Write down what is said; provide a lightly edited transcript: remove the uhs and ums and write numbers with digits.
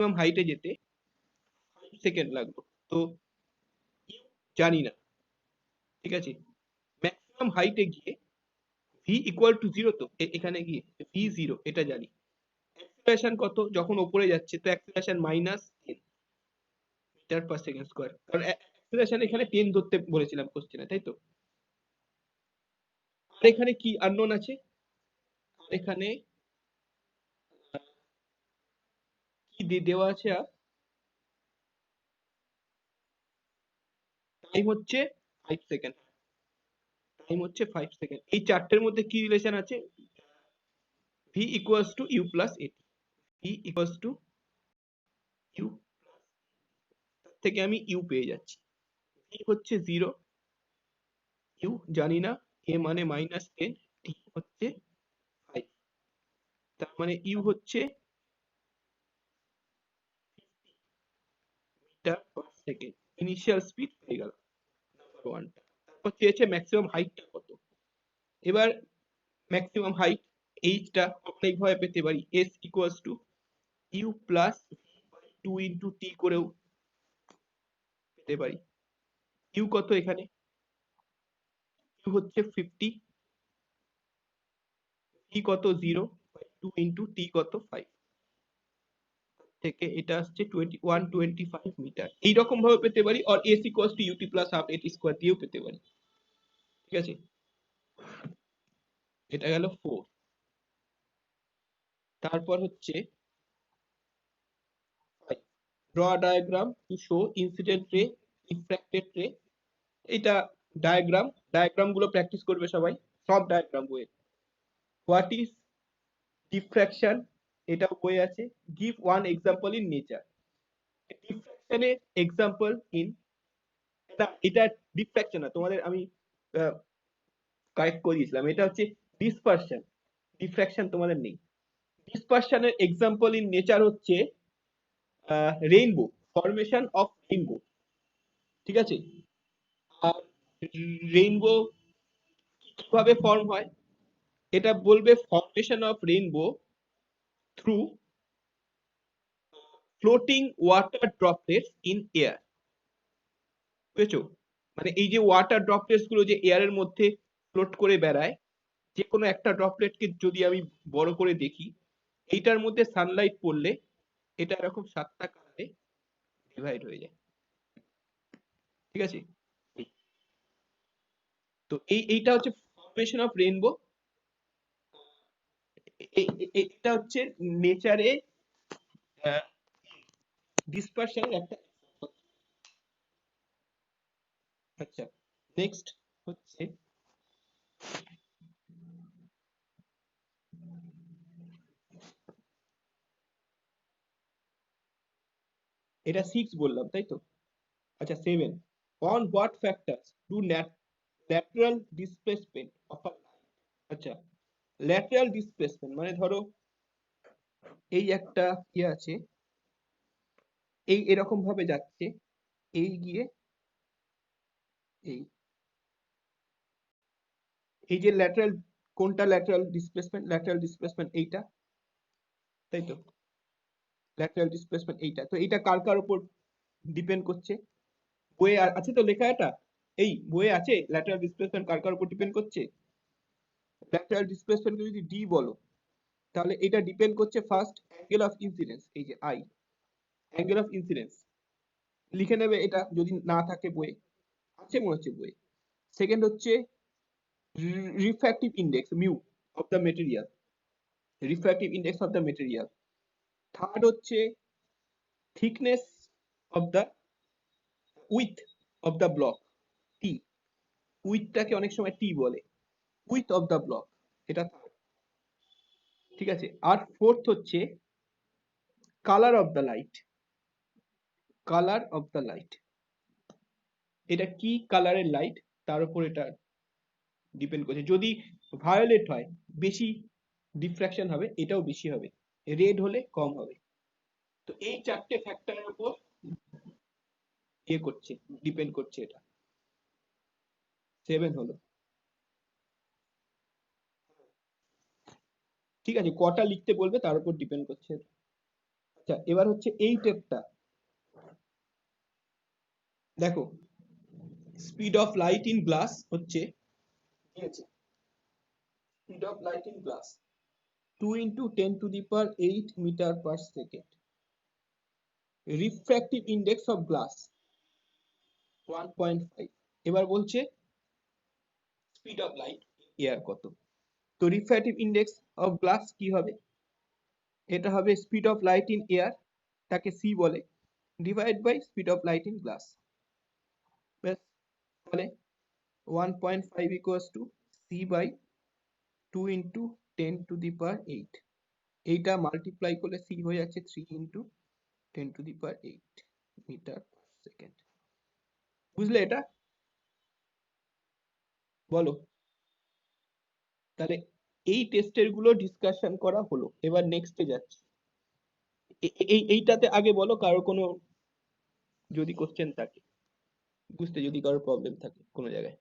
হাইটে যেতে 5 সেকেন্ড লাগলো। তো জানি না, ঠিক আছে। ম্যাক্সিমাম হাইটে গিয়ে ভি ইকুয়াল টু জিরো, তো এখানে গিয়ে ভি জিরো এটা জানি। অ্যাক্সিলারেশন কত যখন ওপরে যাচ্ছে, তো acceleration minus 10 meter per second square, কারণ অ্যাক্সিলারেশন এখানে 10 ধরতে বলেছিলাম কোশ্চেনে, তাই তো। আর এখানে কি আননোন আছে, আর এখানে কি দেওয়া আছে, আর টাইম হচ্ছে 5 সেকেন্ড, টাইম হচ্ছে 5 সেকেন্ড। এই চারটের মধ্যে কি রিলেশন আছে, v equals to you plus at, v equals to u, থেকে আমি ইউ পেয়ে যাচ্ছি। ভি হচ্ছে 0, ইউ জানি না, এ মানে -10, টি হচ্ছে 5, তার মানে ইউ হচ্ছে meter per second. Initial speed হয়ে গেল নাম্বার ওয়ানটা। তারপর চেয়েছে ম্যাক্সিমাম হাইটটা কত। এবার ম্যাক্সিমাম হাইট এইচটা অনেকভাবে পেতে পারি, S equals to you plus 2 into T করেও পেতে পারি। ইউ কত এখানে, ইউ হচ্ছে 50, টি কত 0, 2 ইন্টু টি কত 5, থেকে এটা আসছে 125 মিটার। এইরকম ভাবে পেতে পারি, আর S equals to U T plus half A T square দিয়েও পেতে পারি, ঠিক আছে। এটা গেল 4। তারপর হচ্ছে draw diagram to show incident রে, রিফ্র্যাক্টেড রে। এটা ডায়াগ্রাম গুলো প্র্যাকটিস করবে সবাই, সব ডায়াগ্রাম বইয়ে। হোয়াট ইজ ডিফ্র্যাকশন, এটা বইয়ে আছে। Give one example in nature, ডিফ্র্যাকশনের এক্সাম্পল ইন, এটা ডিফ্র্যাকশন না, তোমাদের আমি কারেক্ট করে দিয়েছিলাম, এটা হচ্ছে ডিসপারশন, ডিফ্র্যাকশন তোমাদের নেই। ডিসপারশনের এক্সাম্পল ইন নেচার হচ্ছে রেইনবো, ফরমেশন অফ রেইনবো, ঠিক আছে। আর রেইনবো কিভাবে ফর্ম হয়, এটা বলবে formation of rainbow through floating water droplets in air, বুঝেছো। মানে এই যে ওয়াটার ড্রপলেটস গুলো যে এয়ারের মধ্যে ফ্লোট করে বেড়ায়, যে কোনো একটা ড্রপলেটকে যদি আমি বড় করে দেখি, এইটার মধ্যে সানলাইট পড়লে এটা এরকম 7টা কালারে ডিভাইড হয়ে যায়, ঠিক আছে। তো এইটা হচ্ছে ফর্মেশন অফ রেইনবো। এটা হচ্ছে নেচারে ডিসপারশনের একটা। আচ্ছা, নেক্সট হচ্ছে এটা 6 বললাম, তাই তো। আচ্ছা 7, on what factors do lateral displacement of a light. আচ্ছা, ল্যাটারাল ডিসপ্লেসমেন্ট মানে ধরো এই একটা ইয়ে আছে, এই এরকম ভাবে যাচ্ছে, এই গিয়ে এই এই যে ল্যাটারাল, কোনটা ল্যাটারাল ডিসপ্লেসমেন্ট এইটা, তাই তো। ল্যাটারাল ডিসপ্লেসমেন্ট এইটা, তো এইটা কার কার উপর ডিপেন্ড করছে, বইয়ে আছে তো লেখা, এটা এই বইয়ে আছে ল্যাটারাল ডিসপ্লেসমেন্ট কার কার উপর ডিপেন্ড করছে। ল্যাটারাল ডিসপ্লেসমেন্টকে যদি ডি বলো, তাহলে এটা ডিপেন্ড করছে ফার্স্ট অ্যাঙ্গেল অফ ইনসিডেন্স, এই যে আই, অ্যাঙ্গেল অফ ইনসিডেন্স লিখে নেবে, এটা যদি না থাকে বইয়ে, আছে মনে হচ্ছে বইয়ে। সেকেন্ড হচ্ছে refractive index mu of the material, refractive index of the material. Third হচ্ছে thickness of the width of the block, T, উইথটাকে অনেক সময় টি বলে, উইথ অফ দ্য ব্লক, এটা থার্ড, ঠিক আছে। আর ফোর্থ হচ্ছে colour of the light, colour of the light, এটা কি কালারের লাইট তার উপর এটা ডিপেন্ড করছে। যদি ভায়োলেট হয় বেশি ডিফ্র্যাকশন হবে, এটাও বেশি হবে, রেড হলে কম হবে। তো এই চারটে ফ্যাক্টরের উপর ইয়ে করছে, ডিপেন্ড করছে এটা। 7 হলো, ঠিক আছে। কটা লিখতে বলবে তার উপর ডিপেন্ড করছে। আচ্ছা এবার হচ্ছে এই টেপটা দেখো, speed of light in glass হচ্ছে speed of light in glass 2 into 10 to the power 8 meter per second. Refractive index of glass 1.5. এবার বলছে স্পিড অফ লাইট এয়ার কত। তো রিফ্র্যাক্টিভ ইন্ডেক্স অফ গ্লাস কি হবে, এটা হবে speed of light in air, তাকে সি বলে, divide by speed of light in glass. তাহলে 1.5 equals to c by 2 into 10 to the power 8, এইটা মাল্টিপ্লাই করলে সি হয়ে যাচ্ছে 3 into 10 to the power 8 meter per second. বুঝলে এটা? বলো। তাহলে এই টেস্টের গুলো ডিসকাশন করা হলো, এবার নেক্সটে যাচ্ছি। এইটাতে আগে বলো কারো কোনো যদি কোশ্চেন থাকে, বুঝতে যদি কারো প্রবলেম থাকে কোনো জায়গায়।